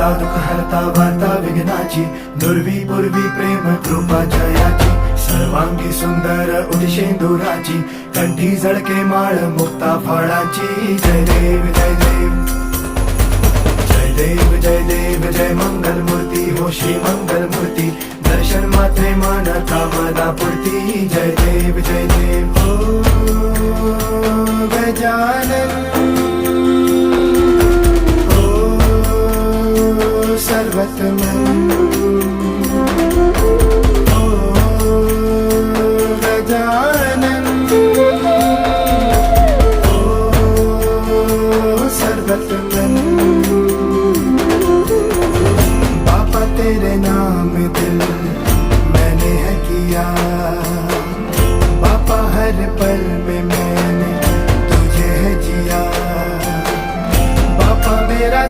हरता दुःख हरता वार्ता विघ्नाची, दुर्वी पूर्वी प्रेम कृपा जयाची, सर्वांगी सुंदर उदिशेंदुराची, कंठी झळके माळ मुक्ता फळाची. जय देव जय देव जय देव जय देव जय मंगल मूर्ती हो श्री मंगल मूर्ती, दर्शन मात्रे मन कामना पूर्ती. जय देव जय देव हो गजानन सर्वतमन